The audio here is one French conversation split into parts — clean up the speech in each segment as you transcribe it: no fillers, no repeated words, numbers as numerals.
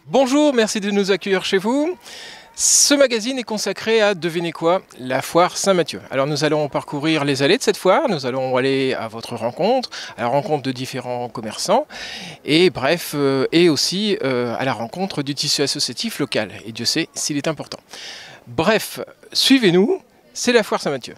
Bonjour, merci de nous accueillir chez vous. Ce magazine est consacré à, devinez quoi, la foire Saint-Mathieu. Alors nous allons parcourir les allées de cette foire, nous allons aller à votre rencontre, à la rencontre de différents commerçants, et bref, et aussi à la rencontre du tissu associatif local. Et Dieu sait s'il est important. Bref, suivez-nous, c'est la foire Saint-Mathieu.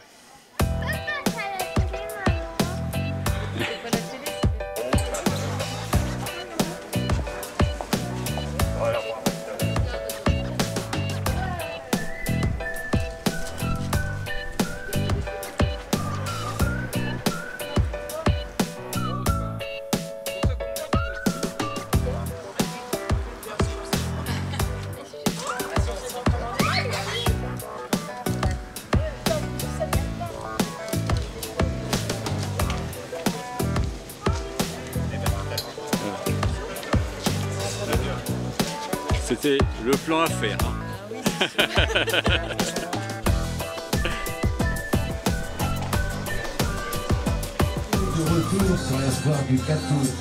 C'était le plan à faire. Hein. De retour sur la foire du 4 août.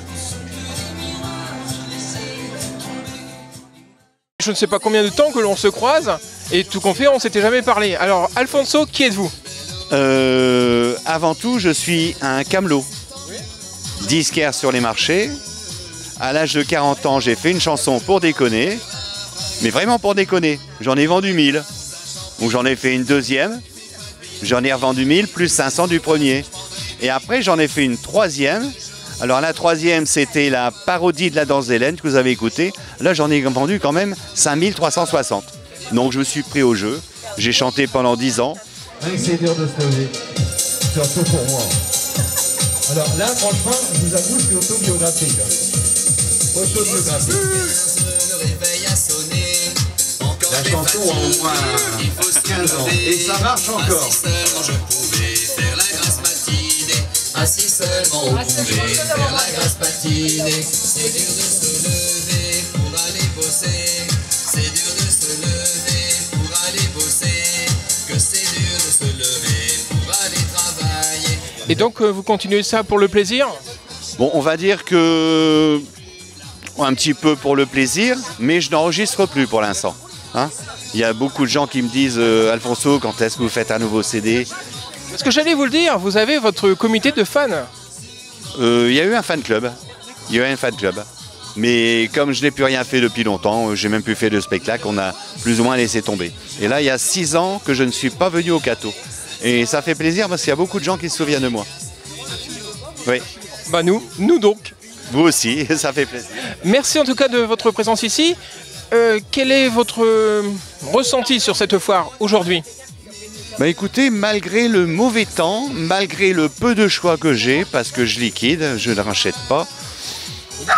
Je ne sais pas combien de temps que l'on se croise, et tout compte fait, on ne s'était jamais parlé. Alors, Alfonso, qui êtes-vous? Avant tout, je suis un camelot, disquaire sur les marchés. À l'âge de 40 ans, j'ai fait une chanson pour déconner, mais vraiment pour déconner. J'en ai vendu 1000, donc j'en ai fait une deuxième, j'en ai revendu 1000 plus 500 du premier. Et après, j'en ai fait une troisième. Alors la troisième, c'était la parodie de la danse d'Hélène que vous avez écoutée. Là, j'en ai vendu quand même 5360. Donc je me suis pris au jeu. J'ai chanté pendant 10 ans. C'est dur de se lever, surtout pour moi. Alors là, franchement, je vous avoue, c'est autobiographique. Autobiographique. Le réveil a sonné. La chanson a au moins 15 ans. Et ça marche encore. Si seulement je pouvais faire la grasse matinée. Ah, si seulement on pouvait faire la grasse matinée. C'est dur de se lever pour aller bosser. C'est dur de se lever pour aller bosser. Que c'est dur de se lever pour aller travailler. Et donc, vous continuez ça pour le plaisir? Bon, on va dire que un petit peu pour le plaisir, mais je n'enregistre plus pour l'instant. Hein, il y a beaucoup de gens qui me disent Alfonso, quand est-ce que vous faites un nouveau CD? Parce que j'allais vous le dire, vous avez votre comité de fans. Il y a eu un fan club. Il y a eu un fan club. Mais comme je n'ai plus rien fait depuis longtemps, j'ai même plus fait de spectacle, on a plus ou moins laissé tomber. Et là, il y a 6 ans que je ne suis pas venu au Cateau. Et ça fait plaisir parce qu'il y a beaucoup de gens qui se souviennent de moi. Oui. Bah nous donc. Vous aussi, ça fait plaisir. Merci en tout cas de votre présence ici. Quel est votre ressenti sur cette foire aujourd'hui? Bah écoutez, malgré le mauvais temps, malgré le peu de choix que j'ai, parce que je liquide, je ne rachète pas,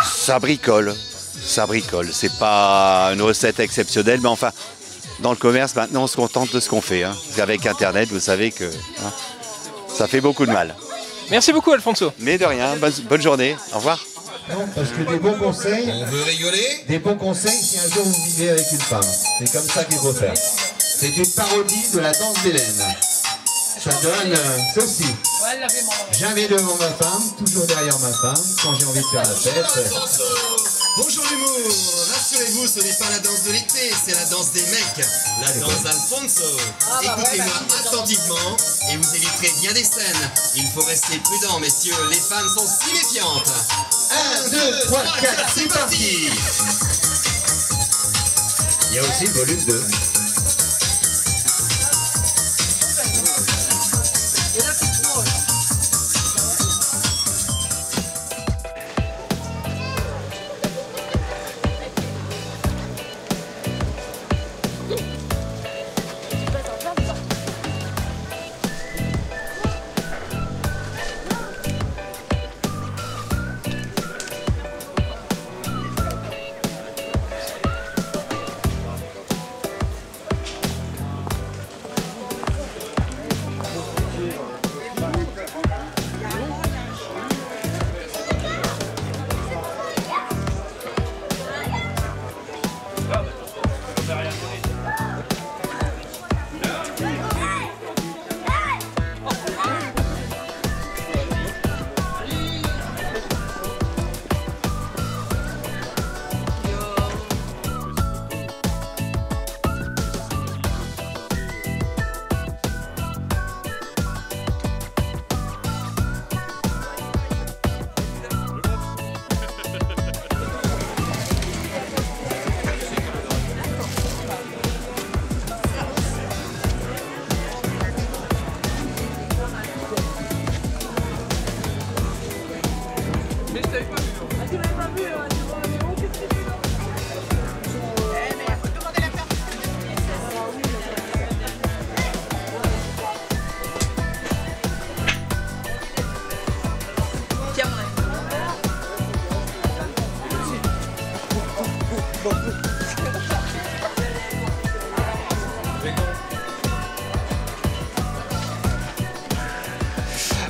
ça bricole. Ça bricole. C'est pas une recette exceptionnelle, mais enfin, dans le commerce, maintenant, on se contente de ce qu'on fait. Hein. Avec Internet, vous savez que hein, ça fait beaucoup de mal. Merci beaucoup, Alfonso. Mais de rien, bonne journée. Au revoir. Non, parce que des bons conseils, On veut rigoler? des bons conseils si un jour vous vivez avec une femme. C'est comme ça qu'il faut faire. C'est une parodie de la danse d'Hélène. Ça donne ceci. Jamais devant ma femme, toujours derrière ma femme, quand j'ai envie de faire la fête. Bonjour l'humour, rassurez-vous, ce n'est pas la danse de l'été, c'est la danse des mecs, la danse d'Alfonso. Écoutez-moi attentivement et vous éviterez bien des scènes. Il faut rester prudent, messieurs, les femmes sont si méfiantes. 1, 2, 3, 4, c'est parti. Il y a aussi le volume 2.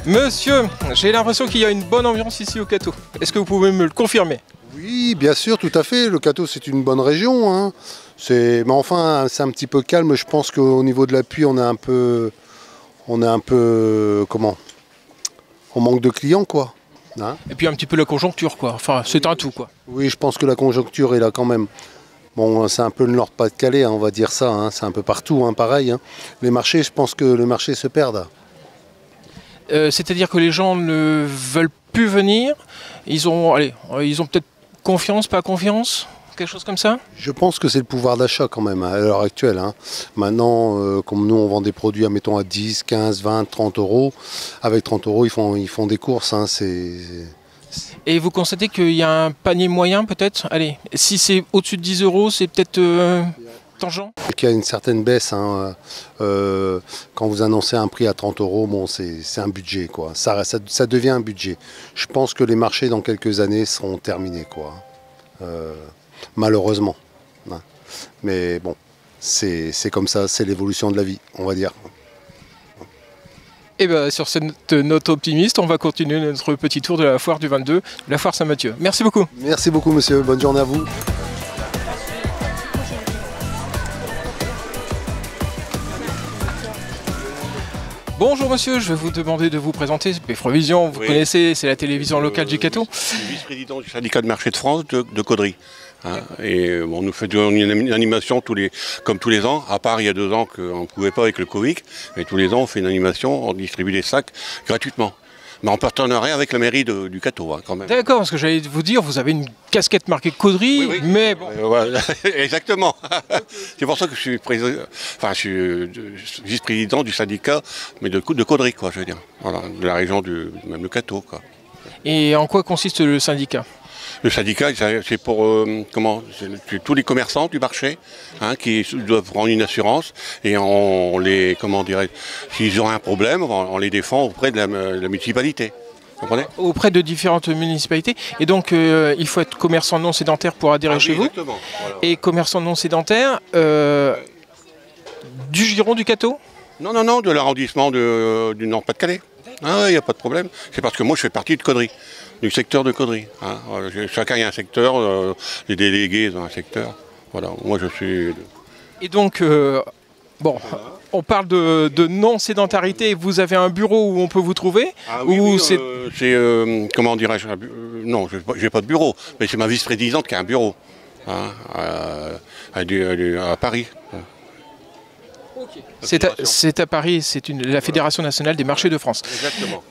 Monsieur, j'ai l'impression qu'il y a une bonne ambiance ici au Cateau. Est-ce que vous pouvez me le confirmer? Oui, bien sûr, tout à fait. Le Cateau, c'est une bonne région, hein. Mais enfin, c'est un petit peu calme. Je pense qu'au niveau de l'appui, on est un peu, comment? On manque de clients, quoi. Hein? Et puis un petit peu la conjoncture, quoi. Enfin, c'est un tout, quoi. Oui, je pense que la conjoncture est là quand même. Bon, c'est un peu le Nord-Pas-de-Calais, hein, on va dire ça. Hein. C'est un peu partout, hein, pareil. Hein. Les marchés, je pense que le marché se perd. C'est-à-dire que les gens ne veulent plus venir. Ils ont peut-être confiance, pas confiance, quelque chose comme ça. Je pense que c'est le pouvoir d'achat quand même, à l'heure actuelle. Hein. Maintenant, comme nous, on vend des produits, admettons, à 10, 15, 20, 30 euros. Avec 30 euros, ils font des courses. Hein. Et vous constatez qu'il y a un panier moyen, peut-être? Allez, si c'est au-dessus de 10 euros, c'est peut-être tangent? Il y a une certaine baisse. Hein. Quand vous annoncez un prix à 30 euros, bon, c'est un budget, quoi. Ça devient un budget. Je pense que les marchés, dans quelques années, seront terminés, quoi. Malheureusement. Hein. Mais bon, c'est comme ça, c'est l'évolution de la vie, on va dire. Et bien, sur cette note optimiste, on va continuer notre petit tour de la foire du 22, la foire Saint-Mathieu. Merci beaucoup. Merci beaucoup, monsieur. Bonne journée à vous. Bonjour monsieur, je vais vous demander de vous présenter. Provision, vous connaissez, c'est la télévision locale du Cateau. Je suis vice-président du syndicat de marché de France de Caudry. Hein, et bon, on nous fait une animation comme tous les ans, à part il y a 2 ans qu'on ne pouvait pas avec le Covid, mais tous les ans on fait une animation, on distribue des sacs gratuitement. Mais en partenariat avec la mairie du Cateau, hein, quand même. D'accord, parce que j'allais vous dire, vous avez une casquette marquée Caudry, oui, oui. Mais bon. Voilà, exactement. C'est pour ça que je suis vice-président du syndicat, mais de Caudry, quoi, je veux dire. Voilà, de la région même le Cateau, quoi. Et en quoi consiste le syndicat? Le syndicat, c'est pour c'est tous les commerçants du marché, hein, qui doivent prendre une assurance et on les, s'ils ont un problème, on les défend auprès de la municipalité. Vous comprenez? Auprès de différentes municipalités. Et donc, il faut être commerçant non sédentaire pour adhérer chez vous. Voilà. Et commerçant non sédentaire du giron du Cateau? Non, de l'arrondissement du Nord-Pas-de-Calais. Ah, il n'y a pas de problème. C'est parce que moi, je fais partie de Caudry. Du secteur de Caudry. Hein. Chacun a un secteur, les délégués ont un secteur. Voilà, moi je suis... Et donc, bon, on parle de non-sédentarité. Vous avez un bureau où on peut vous trouver? Ah oui, comment dirais-je, non, j'ai pas de bureau, mais c'est ma vice-présidente qui a un bureau, hein, à Paris. Okay. C'est à Paris, c'est la Fédération nationale des marchés de France. Exactement.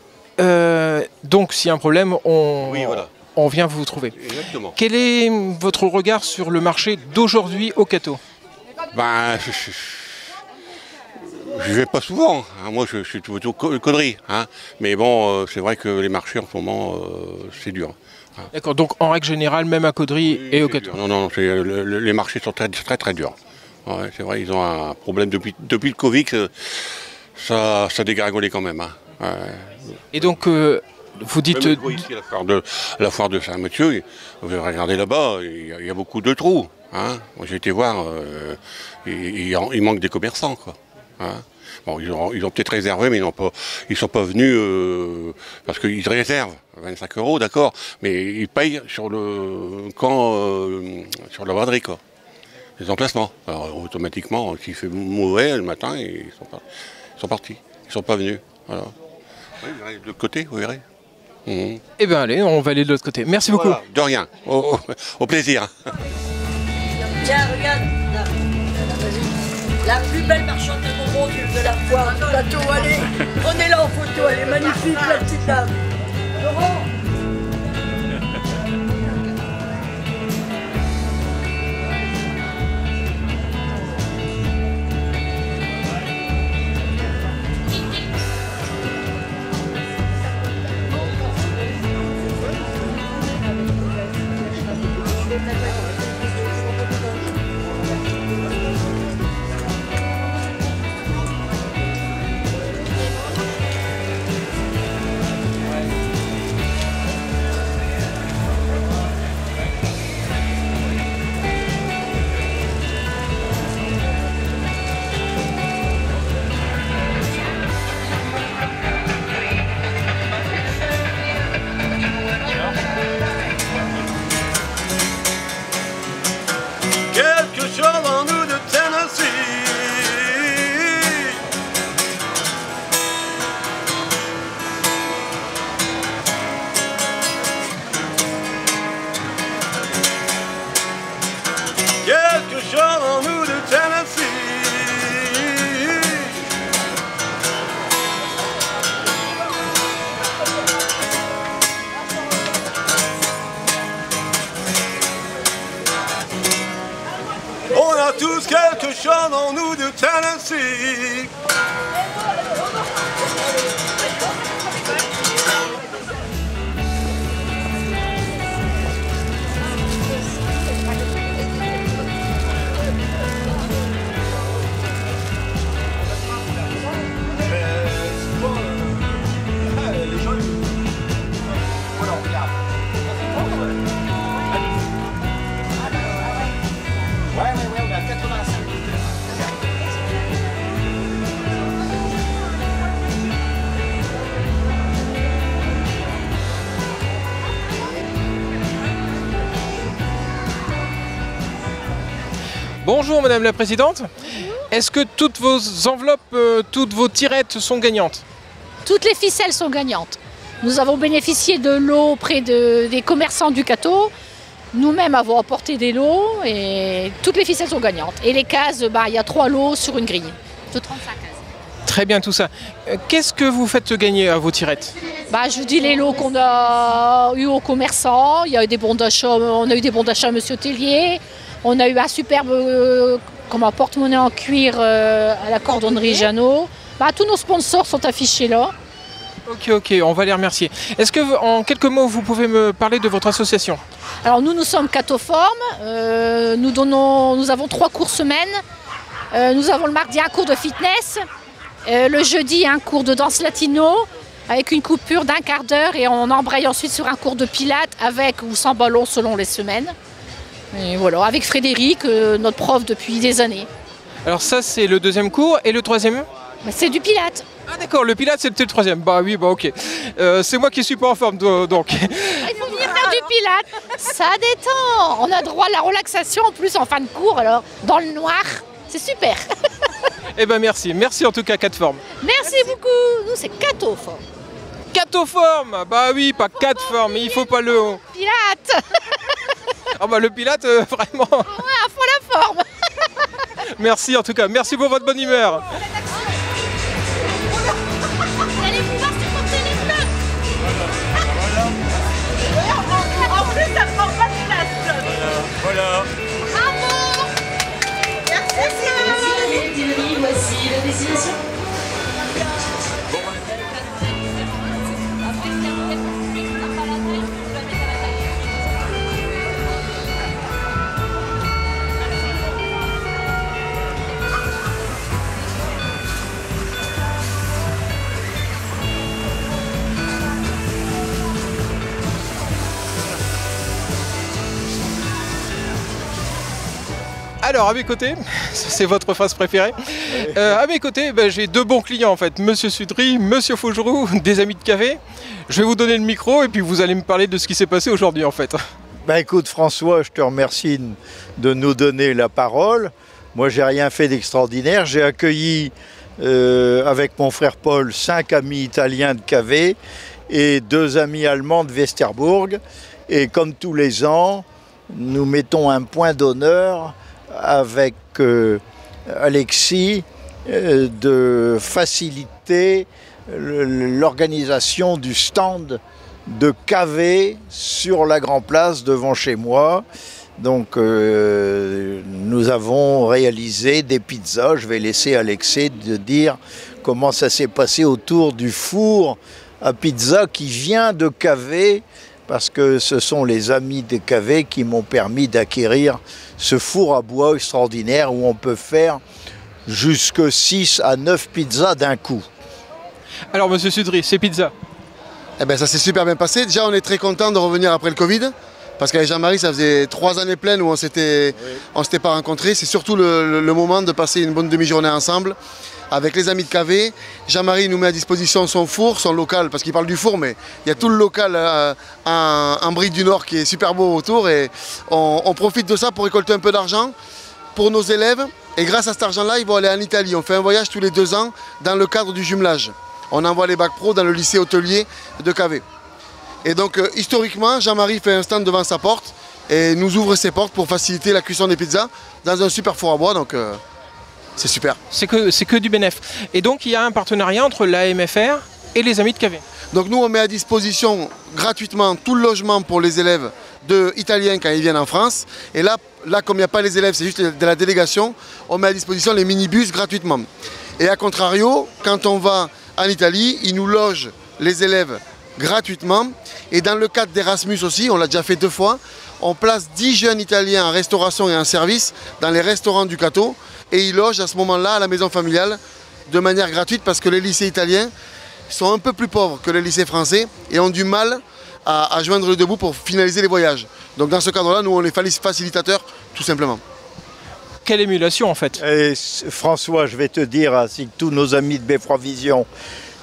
Donc, s'il y a un problème, voilà. On vient vous trouver. Exactement. Quel est votre regard sur le marché d'aujourd'hui au Cateau? Ben, je vais pas souvent. Hein. Moi, je suis plutôt Caudry. Hein. Mais bon, c'est vrai que les marchés en ce moment, c'est dur. Hein. D'accord. Donc, en règle générale, même à Caudry et au Cateau. Non, les marchés sont très, très, très durs. Ouais, c'est vrai, ils ont un problème depuis le Covid. Ça dégringolé quand même. Hein. Ouais. Et donc, vous dites... Ici, la foire de Saint-Mathieu, vous allez regarder là-bas, il y a beaucoup de trous. Hein. Moi, j'ai été voir, il manque des commerçants, quoi. Hein. Bon, ils ont peut-être réservé, mais ils ne sont pas venus parce qu'ils réservent 25 €, d'accord, mais ils payent sur sur la braderie, quoi. Les emplacements. Alors, automatiquement, s'il fait mauvais le matin, ils sont partis. Ils ne sont pas venus. Voilà. Oui, vous verrez de l'autre côté, vous verrez. Mmh. Eh bien, allez, on va aller de l'autre côté. Merci beaucoup. Voilà, de rien. Au plaisir. Tiens, regarde, là. La plus belle marchande de bonbons de la foire du Cateau. Allez, prenez-la en photo, elle est magnifique, la petite dame. Laurent. quelque chose en nous de Tennessee. Quelque chose en nous de Tennessee. On a tous quelque chose en nous de Tennessee. Bonjour Madame la Présidente. Est-ce que toutes vos enveloppes, toutes vos tirettes sont gagnantes? Toutes les ficelles sont gagnantes. Nous avons bénéficié de lots auprès des commerçants du Cateau. Nous-mêmes avons apporté des lots et toutes les ficelles sont gagnantes. Et les cases, il y a 3 lots sur une grille de 35 cases. Très bien tout ça. Qu'est-ce que vous faites gagner à vos tirettes? Je vous dis les lots qu'on a eu aux commerçants. Il y a eu des bons d'achat, on a eu des bons d'achat à Monsieur Tellier. On a eu un superbe porte-monnaie en cuir à la cordonnerie Jeannot. Tous nos sponsors sont affichés là. Ok, on va les remercier. Est-ce que, en quelques mots, vous pouvez me parler de votre association? Alors nous sommes Catoform. Nous avons 3 cours semaine. Nous avons le mardi un cours de fitness. Le jeudi un cours de danse latino avec une coupure d'1 quart d'heure et on embraye ensuite sur un cours de pilates avec ou sans ballon selon les semaines. Et voilà, avec Frédéric, notre prof depuis des années. Alors ça c'est le 2e cours et le 3e? C'est du pilates. Ah d'accord, le pilates c'était le 3e. Oui, ok. C'est moi qui suis pas en forme donc. Il faut venir faire du pilates, ça détend. On a droit à la relaxation en plus en fin de cours, alors dans le noir, c'est super. Eh ben merci en tout cas Catoform. Merci beaucoup, nous c'est Catoform. Catoform, oui, pas Catoform, mais il faut pas le haut. Pilates. Le pilate, vraiment. Ouais, à fond la forme. Merci en tout cas, merci pour votre bonne humeur. Vous allez pouvoir supporter les blocs. En plus, ça prend pas de place. Voilà. Bravo. Merci. Voici la destination. Alors à mes côtés, c'est votre phrase préférée, à mes côtés j'ai 2 bons clients en fait, Monsieur Sudry, Monsieur Faugeroux, des amis de café. Je vais vous donner le micro et puis vous allez me parler de ce qui s'est passé aujourd'hui en fait. Écoute François, je te remercie de nous donner la parole. Moi j'ai rien fait d'extraordinaire, j'ai accueilli avec mon frère Paul 5 amis italiens de Cavé et 2 amis allemands de Westerbourg. Et comme tous les ans, nous mettons un point d'honneur avec Alexis de faciliter l'organisation du stand de Cavé sur la Grand Place devant chez moi. Donc nous avons réalisé des pizzas. Je vais laisser Alexis de dire comment ça s'est passé autour du four à pizza qui vient de Cavé, parce que ce sont les amis de Cavé qui m'ont permis d'acquérir ce four à bois extraordinaire où on peut faire jusque 6 à 9 pizzas d'un coup. Alors Monsieur Sudry, ces pizzas? Ça s'est super bien passé. Déjà on est très content de revenir après le Covid. Parce qu'avec Jean-Marie, ça faisait 3 années pleines où on s'était pas rencontrés. C'est surtout le moment de passer une bonne demi-journée ensemble avec les amis de KV. Jean-Marie nous met à disposition son four, son local, parce qu'il parle du four, mais il y a tout le local en Brie du Nord qui est super beau autour. Et on profite de ça pour récolter un peu d'argent pour nos élèves. Et grâce à cet argent-là, ils vont aller en Italie. On fait un voyage tous les 2 ans dans le cadre du jumelage. On envoie les bacs pro dans le lycée hôtelier de KV. Et donc, historiquement, Jean-Marie fait un stand devant sa porte et nous ouvre ses portes pour faciliter la cuisson des pizzas dans un super four à bois. Donc, c'est super. C'est que du bénéf. Et donc, il y a un partenariat entre l'AMFR et les amis de KV. Donc, nous, on met à disposition gratuitement tout le logement pour les élèves italiens quand ils viennent en France. Et là comme il n'y a pas les élèves, c'est juste de la délégation, on met à disposition les minibus gratuitement. Et à contrario, quand on va en Italie, ils nous logent les élèves gratuitement. Et dans le cadre d'Erasmus aussi, on l'a déjà fait 2 fois, on place 10 jeunes Italiens en restauration et en service dans les restaurants du Cateau. Et ils logent à ce moment-là à la maison familiale de manière gratuite parce que les lycées italiens sont un peu plus pauvres que les lycées français et ont du mal à joindre le debout pour finaliser les voyages. Donc dans ce cadre-là, nous on est facilitateurs tout simplement. Quelle émulation en fait. Et François, je vais te dire, ainsi que tous nos amis de Beffroi Vision,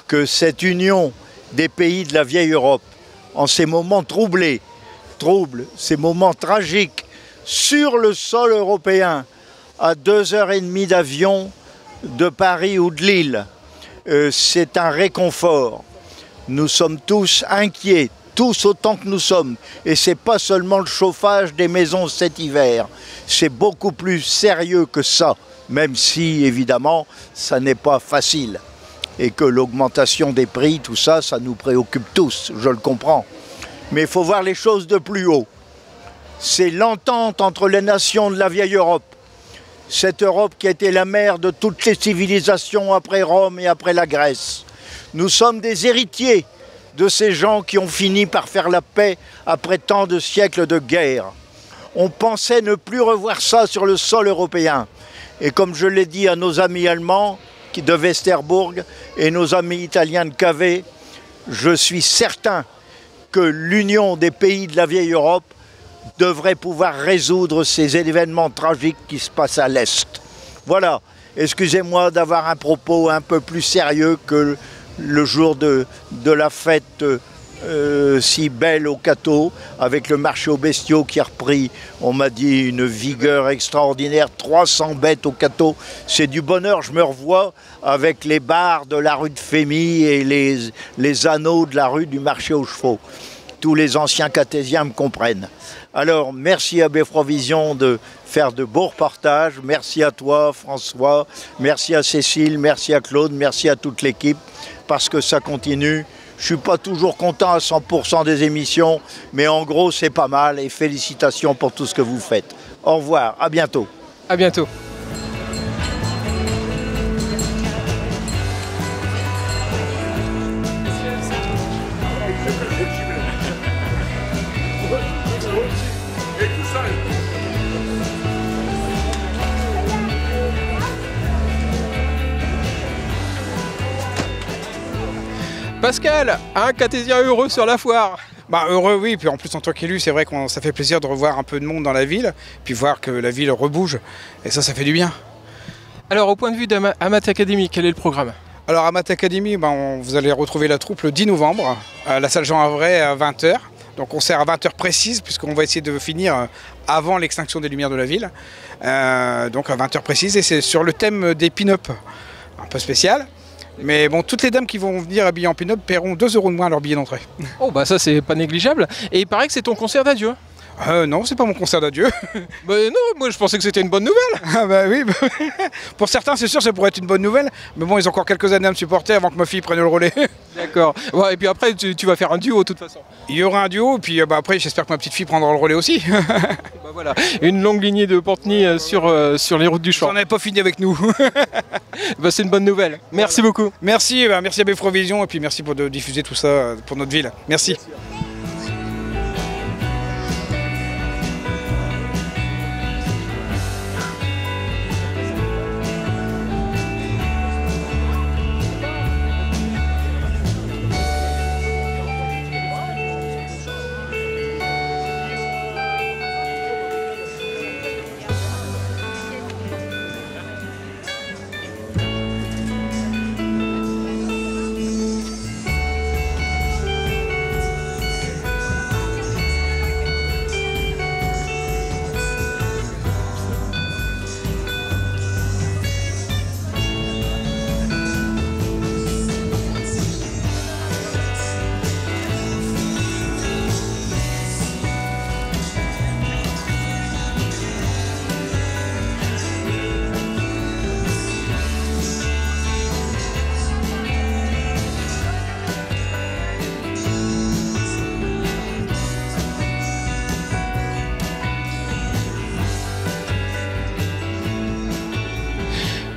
que cette union des pays de la vieille Europe, en ces moments troublés, ces moments tragiques, sur le sol européen, à 2h30 d'avion de Paris ou de Lille, c'est un réconfort. Nous sommes tous inquiets, tous autant que nous sommes. Et ce n'est pas seulement le chauffage des maisons cet hiver, c'est beaucoup plus sérieux que ça, même si évidemment ça n'est pas facile. Et que l'augmentation des prix, tout ça, ça nous préoccupe tous, je le comprends. Mais il faut voir les choses de plus haut. C'est l'entente entre les nations de la vieille Europe. Cette Europe qui a été la mère de toutes les civilisations après Rome et après la Grèce. Nous sommes des héritiers de ces gens qui ont fini par faire la paix après tant de siècles de guerre. On pensait ne plus revoir ça sur le sol européen. Et comme je l'ai dit à nos amis allemands de Westerbourg et nos amis italiens de KV, je suis certain que l'union des pays de la vieille Europe devrait pouvoir résoudre ces événements tragiques qui se passent à l'Est. Voilà, excusez-moi d'avoir un propos un peu plus sérieux que le jour de la fête si belle au Cateau, avec le marché aux bestiaux qui a repris, on m'a dit, une vigueur extraordinaire, 300 bêtes au Cateau, c'est du bonheur, je me revois avec les bars de la rue de Fémy et les anneaux de la rue du marché aux chevaux. Tous les anciens catésiens me comprennent. Alors, merci à Beffroi Vision de faire de beaux reportages. Merci à toi, François. Merci à Cécile, merci à Claude, merci à toute l'équipe, parce que ça continue. Je ne suis pas toujours content à 100% des émissions, mais en gros, c'est pas mal. Et félicitations pour tout ce que vous faites. Au revoir, à bientôt. À bientôt. Pascal, un Catésien heureux sur la foire. Bah heureux oui, puis en plus en tant qu'élu c'est vrai que ça fait plaisir de revoir un peu de monde dans la ville, puis voir que la ville rebouge, et ça fait du bien. Alors au point de vue d'Amat Academy, quel est le programme? Alors Amat Academy, vous allez retrouver la troupe le 10 novembre, à la salle Jean Havret à 20h. Donc on sert à 20h précise, puisqu'on va essayer de finir avant l'extinction des lumières de la ville. Donc à 20h précise, et c'est sur le thème des pin-up, un peu spécial. Mais bon, toutes les dames qui vont venir habillées en pin-up paieront 2 € de moins leur billet d'entrée. Oh bah ça c'est pas négligeable. Et il paraît que c'est ton concert d'adieu. Non, c'est pas mon concert d'adieu. Bah non, moi je pensais que c'était une bonne nouvelle. Ah bah oui, pour certains c'est sûr ça pourrait être une bonne nouvelle, mais bon ils ont encore quelques années à me supporter avant que ma fille prenne le relais. D'accord, ouais, et puis après tu vas faire un duo de toute façon. Il y aura un duo, et puis après j'espère que ma petite fille prendra le relais aussi. Bah voilà, une longue lignée de Panteny sur les routes du champ. On n'avait pas fini avec nous. Bah c'est une bonne nouvelle, merci beaucoup. Merci, merci à Beffroi Vision, et puis merci de diffuser tout ça pour notre ville. Merci.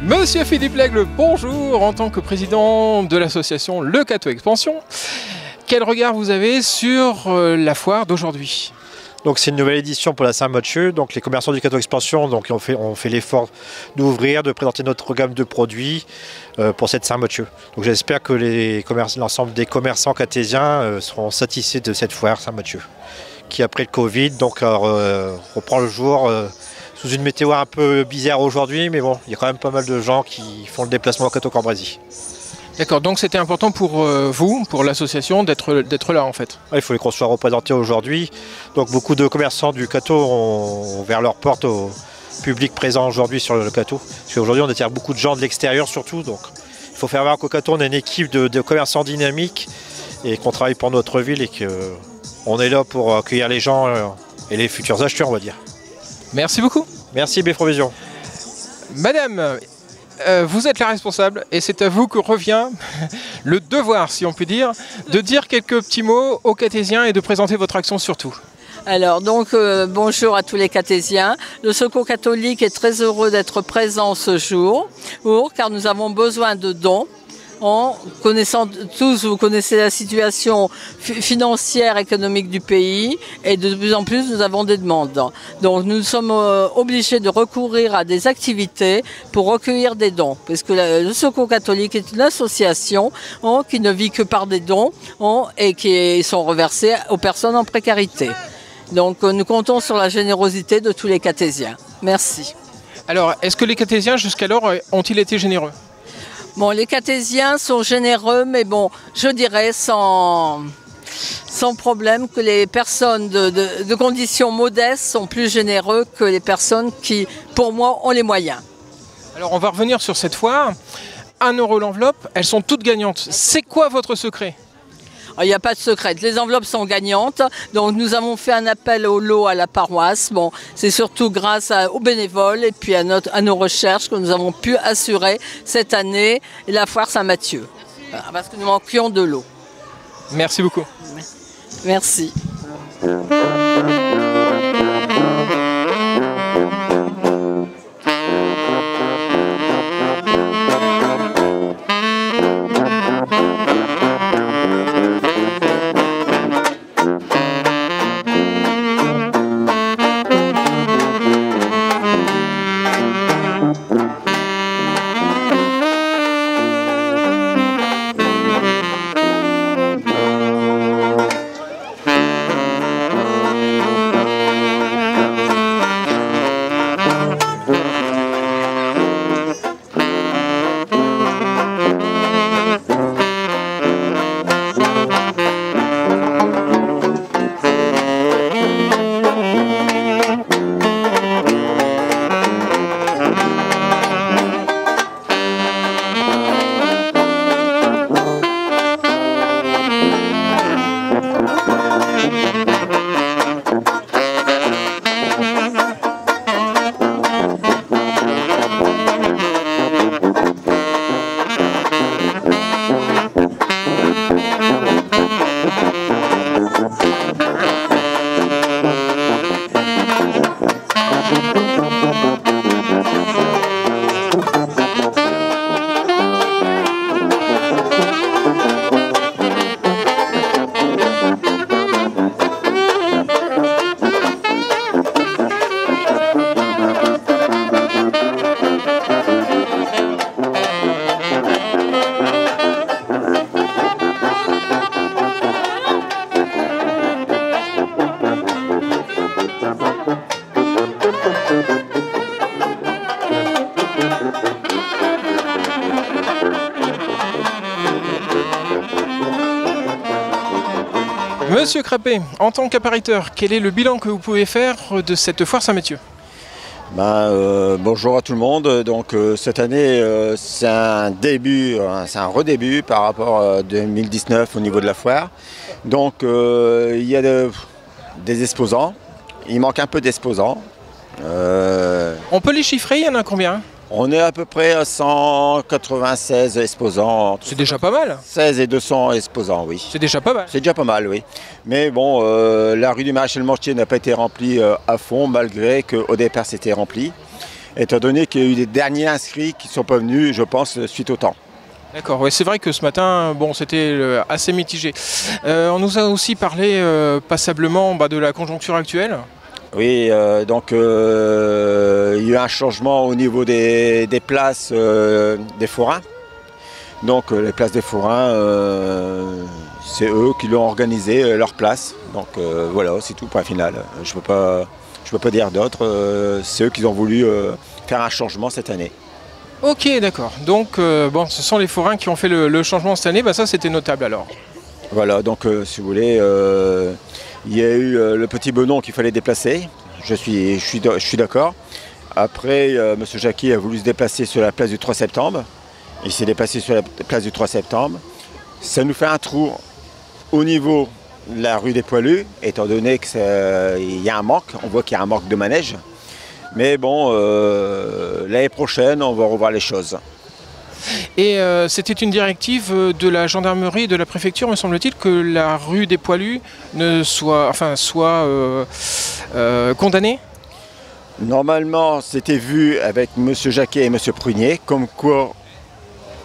Monsieur Philippe Lègle, bonjour, en tant que président de l'association Le Cateau Expansion. Quel regard vous avez sur la foire d'aujourd'hui ? Donc c'est une nouvelle édition pour la Saint-Mathieu. Donc les commerçants du Cateau Expansion on fait l'effort d'ouvrir, de présenter notre gamme de produits pour cette Saint-Mathieu. Donc j'espère que l'ensemble des commerçants catésiens seront satisfaits de cette foire Saint-Mathieu, qui après le Covid reprend le jour sous une météo un peu bizarre aujourd'hui, mais bon, il y a quand même pas mal de gens qui font le déplacement au Cateau-Cambrésis. D'accord, donc c'était important pour vous, pour l'association, d'être là en fait. Il fallait qu'on soit représenté aujourd'hui. Donc beaucoup de commerçants du Cateau ont ouvert leurs portes au public présent aujourd'hui sur le Cateau. Parce qu'aujourd'hui on attire beaucoup de gens de l'extérieur surtout. Donc il faut faire voir qu'au Cateau on a une équipe de commerçants dynamiques et qu'on travaille pour notre ville et qu'on est là pour accueillir les gens et les futurs acheteurs, on va dire. Merci beaucoup. Merci Bprovision. Madame, vous êtes la responsable et c'est à vous que revient le devoir, si on peut dire, de dire quelques petits mots aux Catésiens et de présenter votre action surtout. Alors donc bonjour à tous les Catésiens. Le Secours catholique est très heureux d'être présent ce jour car nous avons besoin de dons. En connaissant tous, vous connaissez la situation financière, économique du pays et de plus en plus nous avons des demandes. Donc nous sommes obligés de recourir à des activités pour recueillir des dons. Parce que le Secours catholique est une association qui ne vit que par des dons et qui sont reversés aux personnes en précarité. Donc nous comptons sur la générosité de tous les Catésiens. Merci. Alors, est-ce que les Catésiens jusqu'alors ont-ils été généreux ? Bon, les Catésiens sont généreux, mais bon, je dirais sans problème que les personnes de conditions modestes sont plus généreux que les personnes qui, pour moi, ont les moyens. Alors, on va revenir sur cette foire. 1 € l'enveloppe, elles sont toutes gagnantes. C'est quoi votre secret ? Il n'y a pas de secret, les enveloppes sont gagnantes, donc nous avons fait un appel au lot à la paroisse. Bon, c'est surtout grâce aux bénévoles et puis à nos recherches que nous avons pu assurer cette année la foire Saint-Mathieu, parce que nous manquions de l'eau. Merci beaucoup. Merci. Monsieur Crapet, en tant qu'appariteur, quel est le bilan que vous pouvez faire de cette foire Saint-Mathieu ? Bonjour à tout le monde. Donc cette année c'est un début, c'est un redébut par rapport à 2019 au niveau de la foire. Donc il y a des exposants, il manque un peu d'exposants. On peut les chiffrer, il y en a combien ? On est à peu près à 196 exposants. C'est déjà pas mal. 16 et 200 exposants, oui. C'est déjà pas mal. C'est déjà pas mal, oui. Mais bon, la rue du Maréchal Mortier n'a pas été remplie à fond, malgré qu'au départ c'était rempli. étant donné qu'il y a eu des derniers inscrits qui ne sont pas venus, je pense, suite au temps. D'accord, ouais, c'est vrai que ce matin, bon, c'était assez mitigé. On nous a aussi parlé passablement de la conjoncture actuelle. Oui, donc il y a eu un changement au niveau des places des forains. Donc les places des forains, c'est eux qui l'ont organisé, leur place. Donc voilà, c'est tout, point final. Je peux pas dire d'autre, c'est eux qui ont voulu faire un changement cette année. Ok, d'accord. Donc, bon, ce sont les forains qui ont fait le changement cette année. Ça, c'était notable alors. Voilà, donc si vous voulez, il y a eu le petit Benon qu'il fallait déplacer. Je suis d'accord. Après, M. Jacquet a voulu se déplacer sur la place du 3 septembre. Il s'est déplacé sur la place du 3 septembre. Ça nous fait un trou au niveau de la rue des Poilus, étant donné qu'il y a un manque. On voit qu'il y a un manque de manège. Mais bon, l'année prochaine, on va revoir les choses. Et c'était une directive de la gendarmerie et de la préfecture, me semble-t-il, que la rue des Poilus soit condamnée? Normalement, c'était vu avec M. Jacquet et M. Prunier, comme quoi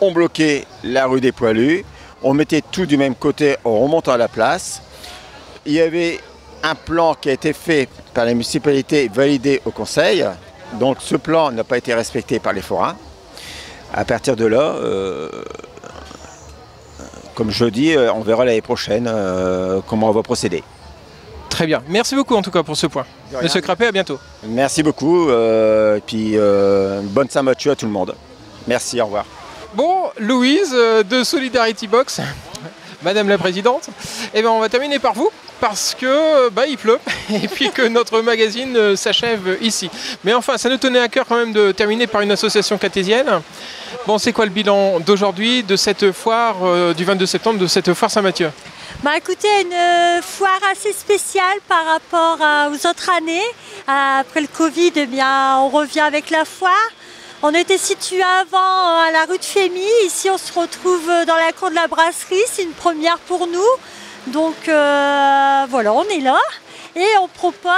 on bloquait la rue des Poilus, on mettait tout du même côté en remontant à la place. Il y avait un plan qui a été fait par la municipalité, validé au conseil. Donc ce plan n'a pas été respecté par les forains. À partir de là, comme je dis, on verra l'année prochaine comment on va procéder. Très bien. Merci beaucoup en tout cas pour ce point. Monsieur Crapet, à bientôt. Merci beaucoup. Et puis bonne Saint-Mathieu à tout le monde. Merci, au revoir. Bon, Louise de Solidarity Box, Madame la Présidente, on va terminer par vous parce que il pleut et puis que notre magazine s'achève ici. Mais enfin, ça nous tenait à cœur quand même de terminer par une association cartésienne. Bon, c'est quoi le bilan d'aujourd'hui de cette foire du 22 septembre, de cette foire Saint-Mathieu? Écoutez, une foire assez spéciale par rapport aux autres années. Après le Covid, on revient avec la foire. On était situé avant à la rue de Fémy. Ici, on se retrouve dans la cour de la brasserie. C'est une première pour nous. Donc voilà, on est là. Et on propose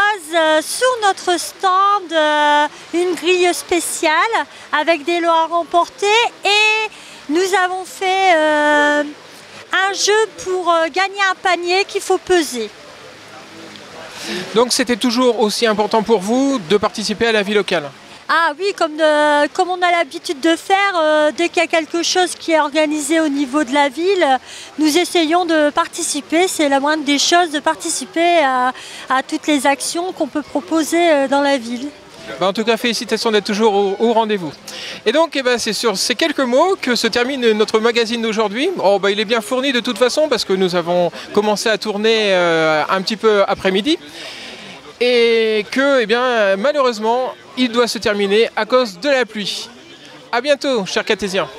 sur notre stand une grille spéciale avec des lots à remporter. Et nous avons fait un jeu pour gagner un panier qu'il faut peser. Donc c'était toujours aussi important pour vous de participer à la vie locale? Ah oui, comme on a l'habitude de faire, dès qu'il y a quelque chose qui est organisé au niveau de la ville, nous essayons de participer. C'est la moindre des choses de participer à toutes les actions qu'on peut proposer dans la ville. En tout cas, félicitations d'être toujours au rendez-vous. Et donc, c'est sur ces quelques mots que se termine notre magazine d'aujourd'hui. Il est bien fourni de toute façon parce que nous avons commencé à tourner un petit peu après-midi. Et que, malheureusement, il doit se terminer à cause de la pluie. À bientôt, chers cartésiens.